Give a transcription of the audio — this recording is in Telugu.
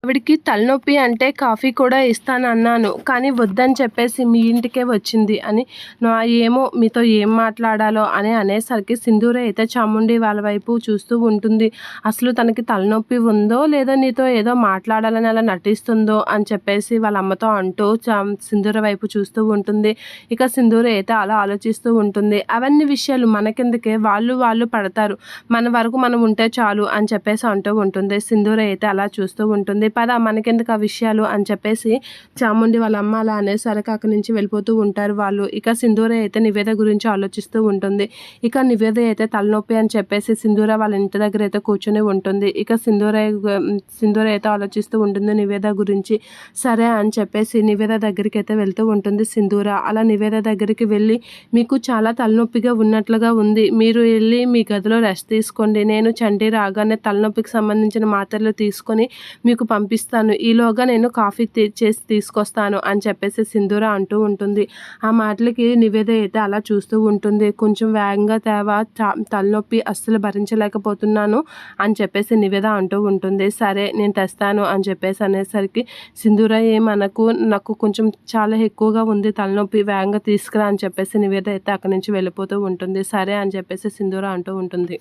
ఆవిడకి తలనొప్పి అంటే కాఫీ కూడా ఇస్తానన్నాను. కానీ వద్దని చెప్పేసి మీ ఇంటికే వచ్చింది అని ఏమో మీతో ఏం మాట్లాడాలో అని అనేసరికి సింధూర అయితే చాముండి వాళ్ళ వైపు చూస్తూ ఉంటుంది. అసలు తనకి తలనొప్పి ఉందో లేదో నీతో ఏదో మాట్లాడాలని అలా నటిస్తుందో అని చెప్పేసి వాళ్ళ అమ్మతో అంటూ సింధూర వైపు చూస్తూ ఉంటుంది. ఇక సింధూర అయితే అలా ఆలోచిస్తూ ఉంటుంది. అవన్నీ విషయాలు మనకెందుకే, వాళ్ళు పడతారు. మన వరకు మనం ఉంటే చాలు అని చెప్పేసి అంటూ ఉంటుంది. సింధూర అయితే అలా చూస్తూ ఉంటుంది. పద మనకెందుకు ఆ విషయాలు అని చెప్పేసి చాముండి వాళ్ళ అమ్మ అలా అనేసరికి అక్కడి నుంచి వెళ్ళిపోతూ ఉంటారు వాళ్ళు. ఇక సింధూర అయితే నివేద గురించి ఆలోచిస్తూ ఉంటుంది. ఇక నివేద అయితే తలనొప్పి అని చెప్పేసి సింధూర వాళ్ళ ఇంటి దగ్గర అయితే కూర్చొని ఉంటుంది. ఇక సింధూర అయితే ఆలోచిస్తూ ఉంటుంది నివేద గురించి. సరే అని చెప్పేసి నివేద దగ్గరికి అయితే వెళ్తూ ఉంటుంది సింధూర. అలా నివేద దగ్గరికి వెళ్ళి, మీకు చాలా తలనొప్పిగా ఉన్నట్లుగా ఉంది, మీరు వెళ్ళి మీ గదిలో రెస్ట్ తీసుకోండి, నేను చంటి రాగానే తలనొప్పికి సంబంధించిన మాత్రలు తీసుకొని మీకు పంపిస్తాను, ఈలోగా నేను కాఫీ చేసి తీసుకొస్తాను అని చెప్పేసి సింధూర అంటూ ఉంటుంది. ఆ మాటలకి నివేద అయితే అలా చూస్తూ ఉంటుంది. కొంచెం వేగంగా తేవా, తలనొప్పి అస్సలు భరించలేకపోతున్నాను అని చెప్పేసి నివేద అంటూ ఉంటుంది. సరే నేను తెస్తాను అని చెప్పేసి అనేసరికి సింధూర ఏమనకు, నాకు కొంచెం చాలా ఎక్కువగా ఉంది తలనొప్పి, వేగంగా తీసుకురా అని చెప్పేసి నివేద అయితే అక్కడి నుంచి వెళ్ళిపోతూ ఉంటుంది. సరే అని చెప్పేసి సింధూర అంటూ ఉంటుంది.